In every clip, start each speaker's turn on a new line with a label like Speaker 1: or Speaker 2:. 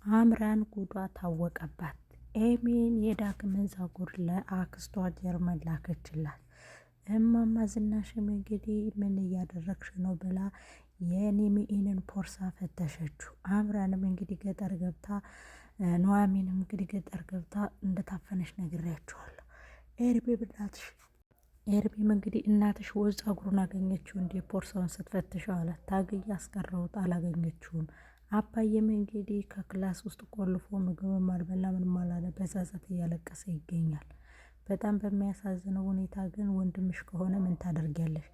Speaker 1: አምራን ጉዷ ታወቀባት። ኤሚን የዳግምን ፀጉር ለአክስቷ ጀርመን ላከችላት። እማማ ዝናሽም እንግዲህ ምን እያደረግሽ ነው ብላ የኒሚኢንን ፖርሳ ፈተሸችው። አምራንም እንግዲህ ገጠር ገብታ ኑሐሚንም እንግዲህ ገጠር ገብታ እንደታፈነች ነግሬያችኋለሁ። ኤርሚም እንግዲህ እናትሽ ወዝ ፀጉሩን አገኘችው እንዲ ፖርሳውን ስትፈትሸው አላት። ታግዬ አስቀረውት አላገኘችውም። አባዬም እንግዲህ ከክላስ ውስጥ ቆልፎ ምግብም አልበላ ምንም አላለ፣ በጸጸት እያለቀሰ ይገኛል። በጣም በሚያሳዝነው ሁኔታ ግን ወንድምሽ ከሆነ ምን ታደርጊያለሽ?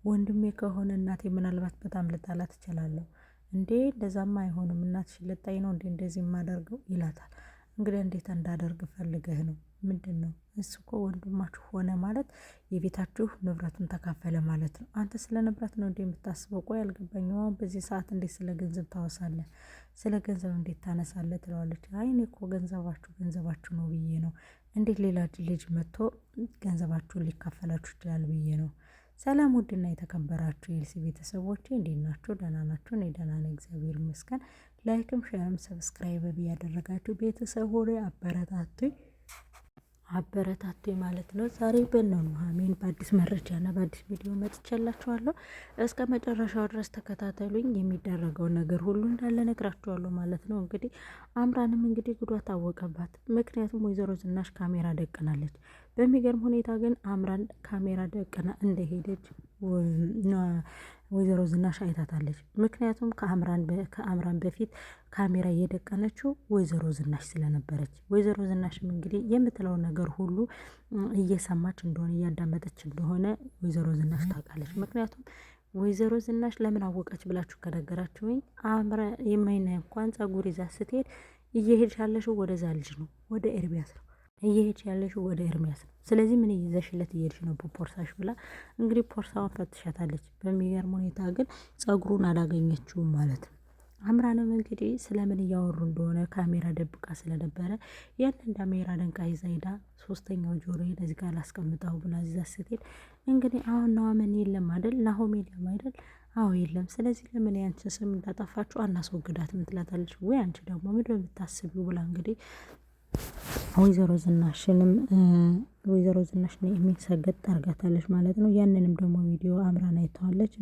Speaker 1: ወንድሜ ከሆነ እናቴ ምናልባት በጣም ልጣላ ትችላለሁ። እንዴ እንደዛማ አይሆንም፣ እናትሽ ልጣይ ነው እንዴ እንደዚህ የማደርገው ይላታል። እንግዲህ እንዴት እንዳደርግ ፈልገህ ነው? ምንድን ነው እሱ እኮ ወንድማችሁ ሆነ ማለት የቤታችሁ ንብረቱን ተካፈለ ማለት ነው። አንተ ስለ ንብረት ነው እንዴ የምታስበው? ቆይ አልገባኝም። አሁን በዚህ ሰዓት እንዴት ስለ ገንዘብ ታወሳለህ? ስለ ገንዘብ እንዴት ታነሳለህ? ትለዋለች። አይ እኔ እኮ ገንዘባችሁ ነው ብዬ ነው። እንዴት ሌላ ልጅ መጥቶ ገንዘባችሁን ሊካፈላችሁ ይችላል ብዬ ነው። ሰላም ውድና የተከበራችሁ የኤልሲ ቤተሰቦቼ እንዴት ናችሁ? ደህና ናችሁ? እኔ ደህና ነኝ እግዚአብሔር ይመስገን። ላይክም ሼርም ሰብስክራይብ ያደረጋችሁ ቤተሰብ ሆይ አበረታቱኝ ማለት ነው። ዛሬ ኑሐሚን በአዲስ መረጃና በአዲስ ቪዲዮ መጥቻላችኋለሁ። እስከ መጨረሻው ድረስ ተከታተሉኝ። የሚደረገውን ነገር ሁሉ እንዳለ ነግራችኋለሁ ማለት ነው። እንግዲህ አምራንም እንግዲህ ጉዷ ታወቀባት። ምክንያቱም ወይዘሮ ዝናሽ ካሜራ ደቅናለች። በሚገርም ሁኔታ ግን አምራን ካሜራ ደቅና እንደሄደች ወይዘሮ ዝናሽ አይታታለች። ምክንያቱም ከአምራን በፊት ካሜራ እየደቀነችው ወይዘሮ ዝናሽ ስለነበረች፣ ወይዘሮ ዝናሽም እንግዲህ የምትለውን ነገር ሁሉ እየሰማች እንደሆነ እያዳመጠች እንደሆነ ወይዘሮ ዝናሽ ታውቃለች። ምክንያቱም ወይዘሮ ዝናሽ ለምን አወቀች ብላችሁ ከነገራችሁኝ አምራ የማይና እንኳን ፀጉር ይዛ ስትሄድ እየሄድሽ ያለሽው ወደዛ ልጅ ነው፣ ወደ ኤርሚያስ ነው እየሄድሽ ያለሽው ወደ ኤርሚያስ ነው። ስለዚህ ምን ይዘሽለት እየሄድሽ ነው በፖርሳሽ ብላ እንግዲህ ፖርሳውን ፈትሻታለች። በሚገርም ሁኔታ ግን ፀጉሩን አላገኘችውም ማለት ነው። አምራንም እንግዲህ ስለምን እያወሩ እንደሆነ ካሜራ ደብቃ ስለነበረ ያንን ካሜራ ደንቃ ይዛ ሄዳ ሶስተኛው ጆሮ ለዚህ ጋር ላስቀምጠው ብላ ይዛ ስትሄድ እንግዲህ አሁን ኑሐሚን የለም አይደል? ናሆም የለም አይደል? አዎ የለም። ስለዚህ ለምን ያንቺን ስም እንዳጠፋችሁ አናስወግዳትም ትላታለች። ወይ አንቺ ደግሞ ምንድን ነው የምታስቢው ብላ እንግዲህ ወይዘሮ ዝናሽን የሚሰገጥ አርጋታለች ማለት ነው። ያንንም ደግሞ ቪዲዮ አምራን አይተዋለች።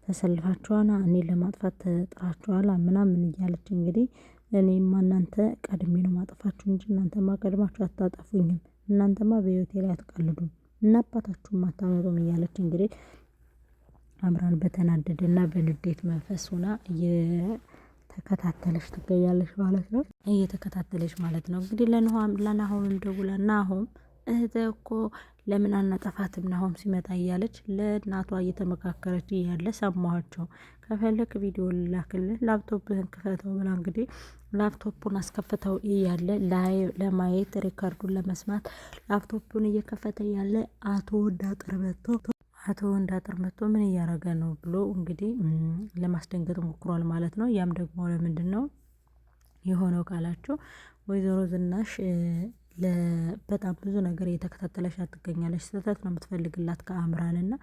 Speaker 1: ተሰልፋችኋላ፣ እኔ ለማጥፋት ተጥራችኋላ ምናምን እያለች እንግዲህ እኔማ እናንተ ቀድሜ ነው ማጥፋችሁ እንጂ እናንተማ ቀድማችሁ አታጠፉኝም፣ እናንተማ በህይወቴ ላይ አትቀልዱም እና አባታችሁም አታመጡም እያለች እንግዲህ አምራን በተናደደና በንዴት መንፈስ ሆና ተከታተለች ትገኛለች ማለት ነው። እየተከታተለች ማለት ነው እንግዲህ ለናሆም ደውላ ናሆም እህት እኮ ለምን አናጠፋትም ናሆም ሲመጣ እያለች ለእናቷ እየተመካከረች እያለ ሰማኋቸው። ከፈለክ ቪዲዮ ልላክልህ ላፕቶፕህን ክፈተው ብላ እንግዲህ ላፕቶፑን አስከፍተው እያለ ለማየት ሪካርዱን ለመስማት ላፕቶፑን እየከፈተ እያለ አቶ እንዳጥር መጥቶ ምን እያረገ ነው ብሎ እንግዲህ ለማስደንገጥ ሞክሯል ማለት ነው። ያም ደግሞ ለምንድን ነው የሆነው ካላችሁ ወይዘሮ ዝናሽ በጣም ብዙ ነገር እየተከታተለች ትገኛለች። ስህተት ነው የምትፈልግላት ከአምራን እና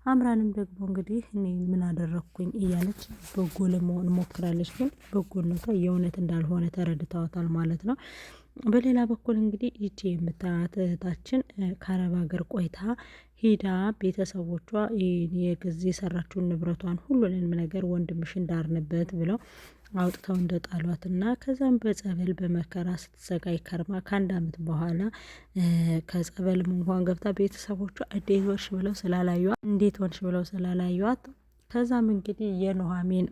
Speaker 1: አምራንም ደግሞ እንግዲህ እኔ ምን አደረግኩኝ እያለች በጎ ለመሆን ሞክራለች። ግን በጎነቷ የእውነት እንዳልሆነ ተረድተዋታል ማለት ነው። በሌላ በኩል እንግዲህ ይቺ የምታያት እህታችን ከአረብ ሀገር ቆይታ ሂዳ ቤተሰቦቿ የሰራችውን ንብረቷን ሁሉንም ነገር ወንድምሽን ዳርንበት ብለው አውጥተው እንደጣሏት እና ከዛም በጸበል በመከራ ስትሰቃይ ከርማ ከአንድ አመት በኋላ ከጸበልም እንኳን ገብታ ቤተሰቦቿ እንዴት ሆንሽ ብለው ስላላዩዋት ከዛም እንግዲህ የኑሐሚን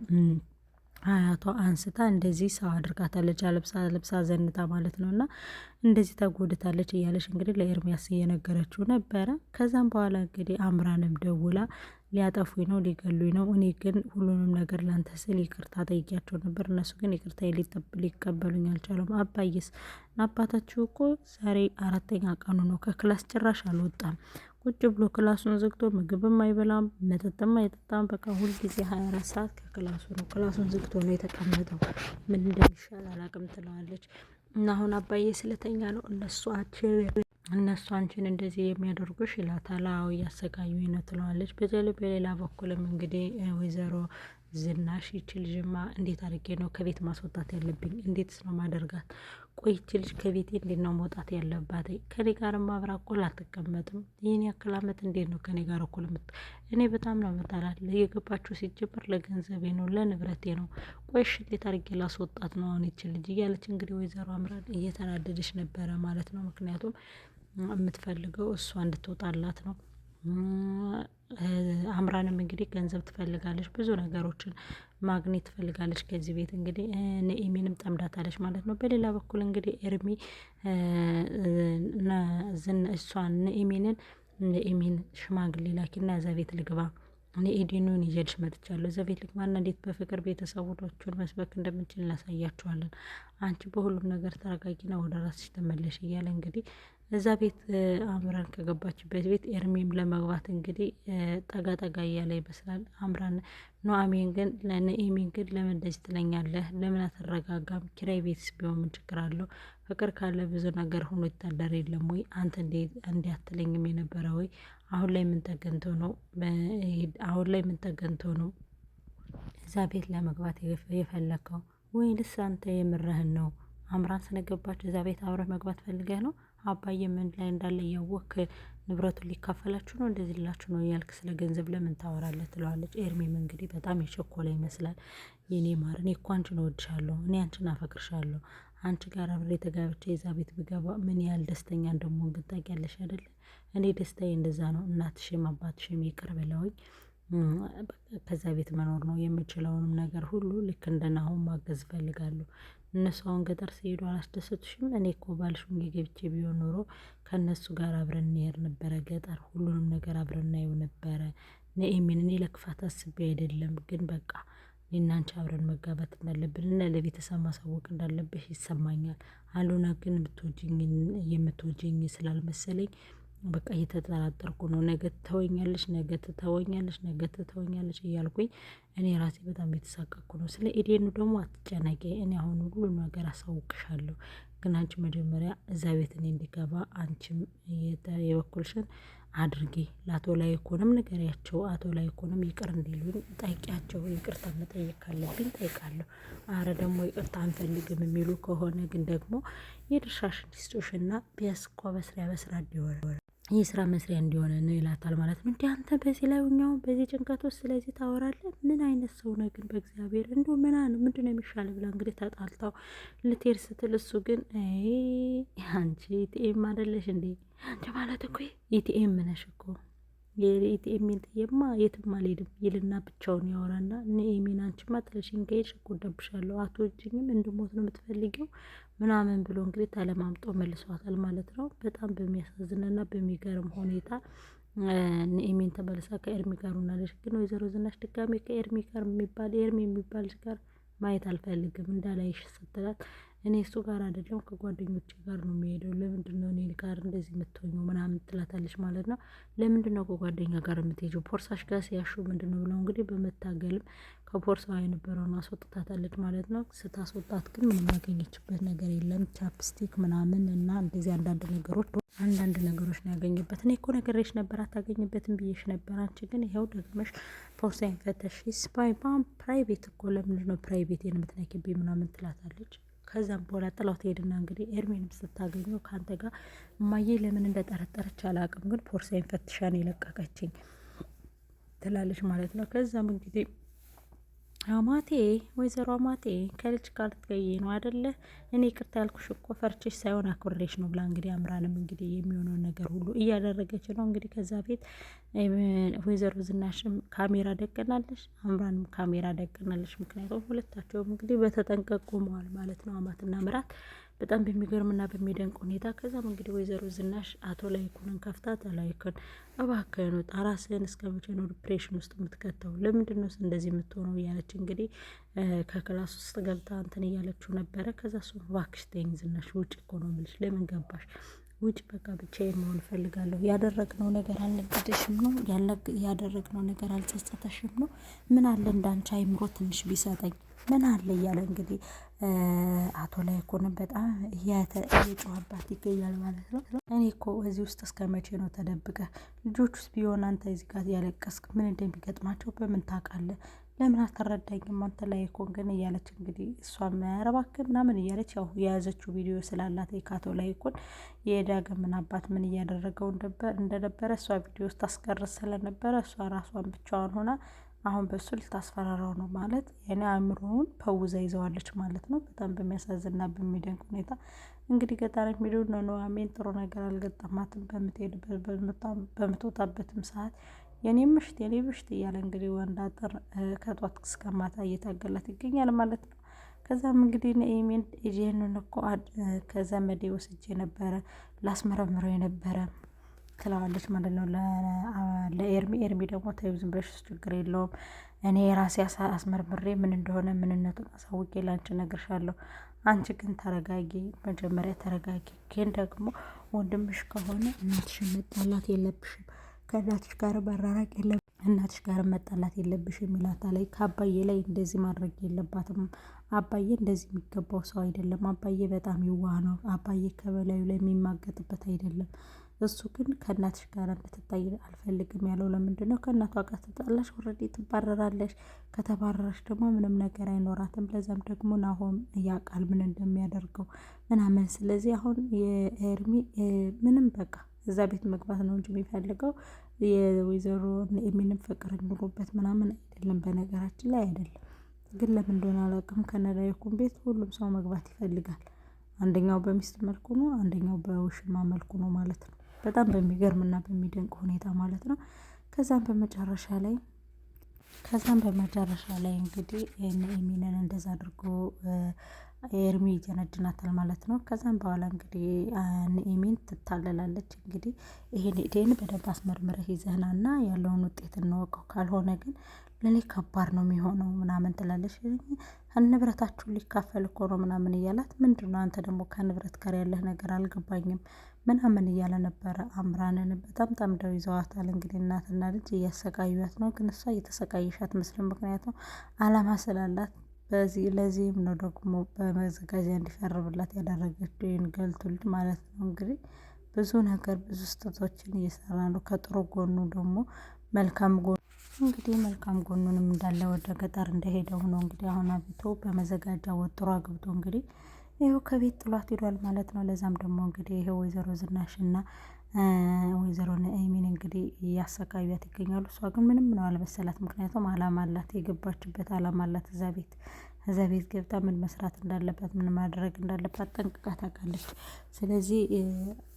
Speaker 1: አያቷ አንስታ እንደዚህ ሰው አድርጋታለች፣ ልብሳ ዘንጣ ማለት ነው። እና እንደዚህ ተጎድታለች እያለች እንግዲህ ለኤርሚያስ እየነገረችው ነበረ። ከዛም በኋላ እንግዲህ አምራንም ደውላ ሊያጠፉኝ ነው ሊገሉኝ ነው፣ እኔ ግን ሁሉንም ነገር ላንተ ስል ይቅርታ ጠይቂያቸው ነበር፣ እነሱ ግን ይቅርታ ሊቀበሉኝ አልቻሉም። አባዬስ አባታችሁ እኮ ዛሬ 4ኛ ቀኑ ነው፣ ከክላስ ጭራሽ አልወጣም፣ ቁጭ ብሎ ክላሱን ዘግቶ ምግብም አይበላም መጠጥም አይጠጣም። በቃ ሁልጊዜ 24 ሰዓት ክላሱን ዘግቶ ነው የተቀመጠው፣ ምን እንደሚሻል አላቅም ትለዋለች። እና አሁን አባዬ ስለተኛ ነው እነሱ አንቺን እንደዚህ የሚያደርጉሽ ይላታል። አዎ እያሰቃዩኝ ነው ትለዋለች። በሌላ በኩልም እንግዲህ ወይዘሮ ዝናሽ ይቺ ልጅማ እንዴት አድርጌ ነው ከቤት ማስወጣት ያለብኝ? እንዴትስ ነው ማደርጋት? ቆይ ይቺ ልጅ ከቤቴ እንዴት ነው መውጣት ያለባት? ከኔ ጋርማ አብራ እኮ አትቀመጥም። ይህን ያክል አመት እንዴት ነው ከኔ ጋር እኮ እኔ በጣም ነው መጣላት የገባችሁ ሲጀመር ለገንዘቤ ነው ለንብረቴ ነው። ቆይሽ እንዴት አድርጌ ላስወጣት ነው አሁን ይቺ ልጅ እያለች እንግዲህ ወይዘሮ አምራን እየተናደደች ነበረ ማለት ነው። ምክንያቱም የምትፈልገው እሷ እንድትወጣላት ነው። አምራንም እንግዲህ ገንዘብ ትፈልጋለች፣ ብዙ ነገሮችን ማግኘት ትፈልጋለች ከዚህ ቤት እንግዲህ ኑኤሚንም ጠምዳታለች ማለት ነው። በሌላ በኩል እንግዲህ ኤርሚ እሷን ኑኤሚን ሽማግሌ ላኪና እዛ ቤት ልግባ፣ እኔ ኤዴኑን ይዤልሽ መጥቻለሁ፣ እዛ ቤት ልግባና እንዴት በፍቅር ቤተሰቦቿን መስበክ እንደምንችል እናሳያቸዋለን። አንቺ በሁሉም ነገር ተረጋጊና ወደ ራስሽ ተመለሽ እያለ እንግዲህ እዛ ቤት አምራን ከገባችበት ቤት ኤርሚም ለመግባት እንግዲህ ጠጋ ጠጋ እያለ ይመስላል። አምራን ኑሐሚን ግን ለኑኤሚን ግን ለምን እንደዚህ ትለኛለህ? ለምን አትረጋጋም? ኪራይ ቤትስ ቢሆን ምን ችግር አለው? ፍቅር ካለ ብዙ ነገር ሆኖ ይታደር የለም ወይ? አንተ እንዲህ አትለኝም የነበረ ወይ? አሁን ላይ ምን ተገንቶ ነው? አሁን ላይ ምን ተገንቶ ነው እዛ ቤት ለመግባት የፈለከው? ወይንስ አንተ የምረህን ነው? አምራን ስለገባች እዛ ቤት አብረህ መግባት ፈልገህ ነው? አባዬ ምን ላይ እንዳለ እያወክ ንብረቱን ሊካፈላችሁ ነው እንደዚህ ላችሁ ነው እያልክ ስለ ገንዘብ ለምን ታወራለህ? ትለዋለች። ኤርሚም እንግዲህ በጣም የቸኮለ ይመስላል። የኔ ማር እኔ እኮ አንቺን እወድሻለሁ፣ እኔ አንቺን አፈቅርሻለሁ። አንቺ ጋር አብሬ ተጋብቼ የዛ ቤት ብገባ ምን ያህል ደስተኛ እንደምሆን ግን ታውቂያለሽ አይደለ? እኔ ደስታዬ እንደዛ ነው። እናትሽም አባትሽም ይቅር ብለውኝ ከዛ ቤት መኖር ነው የምችለውንም ነገር ሁሉ ልክ እንደናሁን ማገዝ እፈልጋለሁ። እነሱ አሁን ገጠር ሲሄዱ አላስደሰቱሽም? እኔ እኮ ባልሽ ገብቼ ቢሆን ኖሮ ከእነሱ ጋር አብረን እንሄድ ነበረ ገጠር፣ ሁሉንም ነገር አብረን እናየው ነበረ። ኑኤሚን እኔ ለክፋት አስቤ አይደለም፣ ግን በቃ እኔና አንቺ አብረን መጋባት እንዳለብን እና ለቤተሰብ ማሳወቅ እንዳለብሽ ይሰማኛል። አሉና ግን የምትወጂኝ ስላልመሰለኝ በቃ እየተጠራጠርኩ ነው። ነገ ትተወኛለሽ፣ ነገ ትተወኛለሽ፣ ነገ ትተወኛለሽ እያልኩኝ እኔ ራሴ በጣም የተሳቀቅኩ ነው። ስለ ኤዴኑ ደግሞ አትጨነቂ፣ እኔ አሁን ሁሉ ነገር አሳውቅሻለሁ። ግን አንቺ መጀመሪያ እዛ ቤት እኔ እንዲገባ አንቺም የበኩልሽን አድርጌ ለአቶ ላይኩንም ንገሪያቸው። አቶ ላይኩንም ይቅር እንዲሉኝ ጠይቂያቸው። ይቅርታ መጠየቅ ካለብኝ ጠይቃለሁ። አረ ደግሞ ይቅርታ አንፈልግም የሚሉ ከሆነ ግን ደግሞ የድርሻሽን ስጦሽና ቢያስኳ በስራ እንዲሆነ ይህ ስራ መስሪያ እንዲሆነ ነው ይላታል ማለት ነው። እንዲህ አንተ በዚህ ላይ ውኛውን በዚህ ጭንቀት ውስጥ ስለዚህ ታወራለህ? ምን አይነት ሰው ነው ግን በእግዚአብሔር እንዲሁ ምንድን ነው የሚሻል ብላ እንግዲህ ተጣልታው ልትሄድ ስትል እሱ ግን አንቺ ኢቲኤም አይደለሽ እንዴ? አንቺ ማለት እኮ ኢቲኤም ነሽ እኮ የኢቲኤም ጥዬማ የትም አልሄድም ይልና ብቻውን ያወራና ኑኤሚን አንቺማ ጥለሽኝ ከሄድሽ እጎዳብሻለሁ፣ አትወጂኝም፣ እንድሞት ነው የምትፈልጊው ምናምን ብሎ እንግዲህ ተለማምጦ መልሷታል ማለት ነው። በጣም በሚያሳዝንና በሚገርም ሁኔታ ኑኤሚን ተመልሳ ከኤርሚ ጋር ሆናለች። ግን ወይዘሮ ዝናሽ ድጋሜ ከኤርሚ ጋር ኤርሚ የሚባል ጋር ማየት አልፈልግም እንዳላይሽ ስትላት እኔ እሱ ጋር አይደለም ከጓደኞቼ ጋር ነው የሚሄደው፣ ለምንድነው እኔ ጋር እንደዚህ የምትሆኘው ምናምን ትላታለች ማለት ነው። ለምንድነው ከጓደኛ ጋር የምትሄጂው? ፖርሳሽ ጋር ሲያሹ ምንድነው ብለው እንግዲህ በመታገልም ከፖርሳዋ የነበረውን አስወጥታታለች ማለት ነው። ስታስወጣት ግን ምንም ያገኘችበት ነገር የለም። ቻፕስቲክ ምናምን እና እንደዚህ አንዳንድ ነገሮች ነው ያገኘበት። እኔ እኮ ነገሬሽ ነበር አታገኝበትም ብዬሽ ነበር፣ አንቺ ግን ይኸው ደግመሽ ፖርሳዬን ፈተሽ ፕራይቬት እኮ ለምንድነው ፕራይቬቴን የምትነኪብኝ ምናምን ትላታለች። ከዛም በኋላ ጥላው ትሄድና እንግዲህ ኤርሚንም ስታገኘው ከአንተ ጋር እማዬ ለምን እንደጠረጠረች አላውቅም፣ ግን ፖርሳዬን ፈትሻን የለቀቀችኝ ትላለች ማለት ነው። ከዛም እንግዲህ አማቴ ወይዘሮ አማቴ ከልጅ ጋር ልትገዢ ነው አይደለ? እኔ ይቅርታ ያልኩሽ እኮ ፈርችሽ ሳይሆን አክብሬሽ ነው ብላ እንግዲህ አምራንም እንግዲህ የሚሆነውን ነገር ሁሉ እያደረገች ነው። እንግዲህ ከዛ ቤት ወይዘሮ ዝናሽም ካሜራ ደቀናለች፣ አምራንም ካሜራ ደቀናለች። ምክንያቱም ሁለታቸውም እንግዲህ በተጠንቀቅ ቆመዋል ማለት ነው፣ አማትና ምራት በጣም በሚገርምና በሚደንቅ ሁኔታ። ከዛም እንግዲህ ወይዘሮ ዝናሽ አቶ ላይኩንን ከፍታት ላይኩን እባክህን ውጣ፣ ራስህን እስከ መቼ ነው ዲፕሬሽን ውስጥ የምትከተው? ለምንድን ነው እንደዚህ የምትሆነው? እያለች እንግዲህ ከክላስ ውስጥ ገብታ እንትን እያለችው ነበረ። ከዛ እሱ እባክሽ ተይኝ ዝናሽ ውጭ እኮ ነው የምልሽ፣ ለምን ገባሽ? ውጭ በቃ ብቻዬን መሆን እፈልጋለሁ። ያደረግነው ነገር አልነበደሽም ነው? ያደረግነው ነገር አልጸጸተሽም ነው? ምን አለ እንዳንቺ አይምሮ ትንሽ ቢሰጠኝ ምን አለ እያለ እንግዲህ አቶ ላይኩንም በጣም እየጮኸባት ይገኛል ማለት ነው። እኔ እኮ እዚህ ውስጥ እስከ መቼ ነው ተደብቀ? ልጆች ውስጥ ቢሆን አንተ እዚህ ጋር ያለቀስክ ምን እንደሚገጥማቸው በምን ታውቃለህ? ለምን አትረዳኝም አንተ ላይ ኮን ግን እያለች እንግዲህ እሷም ኧረ እባክህ ምናምን እያለች ያው የያዘችው ቪዲዮ ስላላት የካቶ ላይ ኮን የዳግምን አባት ምን እያደረገው እንደነበረ እሷ ቪዲዮ ውስጥ ታስቀርጽ ስለነበረ እሷ ራሷን ብቻዋን ሆና አሁን በሱ ልታስፈራራው ነው ማለት የኔ አእምሮውን ፈውዛ ይዘዋለች ማለት ነው። በጣም በሚያሳዝንና በሚደንቅ ሁኔታ እንግዲህ ገጠር የሚሄዱ ኑሃሚን ጥሩ ነገር አልገጠማትም። በምትወጣበትም ሰዓት የኔ ምሽት እያለ እንግዲህ ወንድ አጥር ከጧት እስከ ማታ እየታገላት ይገኛል ማለት ነው። ከዛም እንግዲህ ኑሃሚን ይሄንን እኮ ከዘመዴ ወስጄ ነበረ ላስመረምረው የነበረ ትለዋለች ማለት ነው ለኤርሚ። ኤርሚ ደግሞ ተይው ዝም ብለሽ ችግር የለውም እኔ ራሴ አስመርምሬ ምን እንደሆነ ምንነቱን አሳውቄ ላንቺ እነግርሻለሁ። አንቺ ግን ተረጋጊ፣ መጀመሪያ ተረጋጊ። ግን ደግሞ ወንድምሽ ከሆነ እናትሽን መጣላት የለብሽም፣ ከእናትሽ ጋር መራራቅ የለብሽም፣ እናትሽ ጋር መጣላት የለብሽም ይላታል። ከአባዬ ላይ እንደዚህ ማድረግ የለባትም፣ አባዬ እንደዚህ የሚገባው ሰው አይደለም፣ አባዬ በጣም ይዋህ ነው፣ አባዬ ከበላዩ ላይ የሚማገጥበት አይደለም። እሱ ግን ከእናትሽ ጋር እንድትታይ አልፈልግም ያለው ለምንድን ነው? ከእናቷ ጋር ትጣላሽ፣ ኦልሬዲ ትባረራለሽ። ከተባረረሽ ደግሞ ምንም ነገር አይኖራትም። ለዛም ደግሞ ናሆም ያውቃል ምን እንደሚያደርገው ምናምን። ስለዚህ አሁን የኤርሚ ምንም በቃ እዛ ቤት መግባት ነው እንጂ የሚፈልገው የወይዘሮ ኑሃሚንን ፍቅር ኑሮበት ምናምን አይደለም። በነገራችን ላይ አይደለም፣ ግን ለምን እንደሆነ አላውቅም። ከነዳይኩን ቤት ሁሉም ሰው መግባት ይፈልጋል። አንደኛው በሚስት መልኩ ነው፣ አንደኛው በውሽማ መልኩ ነው ማለት ነው። በጣም በሚገርምና በሚደንቅ ሁኔታ ማለት ነው። ከዛም በመጨረሻ ላይ እንግዲህ ኑሃሚንን እንደዛ አድርጎ ኤርሚ ይጀነጅናታል ማለት ነው። ከዛም በኋላ እንግዲህ ኑሃሚን ትታለላለች። እንግዲህ ይሄን በደንብ አስመርምረህ ይዘህናና ያለውን ውጤት እንወቀው፣ ካልሆነ ግን ለኔ ከባድ ነው የሚሆነው ምናምን ትላለች። ንብረታችሁን ሊካፈል እኮ ነው ምናምን እያላት፣ ምንድነው አንተ ደግሞ ከንብረት ጋር ያለህ ነገር አልገባኝም ምናምን እያለ ነበረ። አምራንን በጣም ጠምደው ይዘዋታል። እንግዲህ እናትና ልጅ እያሰቃዩት ነው፣ ግን እሷ እየተሰቃየሽ አትመስልም። ምክንያቱም አላማ ስላላት። ለዚህም ነው ደግሞ በመዘጋጃ እንዲፈርብላት ያደረገችው ይህን ገልቱ ልጅ ማለት ነው። እንግዲህ ብዙ ነገር ብዙ ስህተቶችን እየሰራ ነው። ከጥሩ ጎኑ ደግሞ መልካም ጎኑ እንግዲህ መልካም ጎኑንም እንዳለ ወደ ገጠር እንደሄደ ሆኖ እንግዲህ አሁን አብቶ በመዘጋጃ ወጥሮ አግብቶ እንግዲህ ይኸው ከቤት ጥሏት ሄዷል ማለት ነው። ለዛም ደግሞ እንግዲህ ይኸው ወይዘሮ ዝናሽና ወይዘሮ ኑሃሚን እንግዲህ እያሰቃዩት ይገኛሉ። እሷ ግን ምንም ነው አልመሰላት። ምክንያቱም አላማ አላት፣ የገባችበት አላማ አላት። እዛ ቤት ገብታ ምን መስራት እንዳለባት ምን ማድረግ እንዳለባት ጠንቅቃ ታውቃለች። ስለዚህ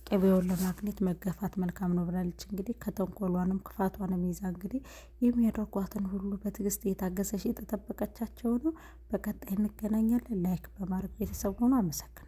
Speaker 1: ቅቤውን ለማግኘት መገፋት መልካም ነው ብላለች። እንግዲህ ከተንኮሏንም ክፋቷንም ይዛ እንግዲህ የሚያደርጓትን ሁሉ በትዕግስት እየታገሰች የተጠበቀቻቸው ነው። በቀጣይ እንገናኛለን። ላይክ በማድረግ ቤተሰብ ሆኖ አመሰግናለሁ።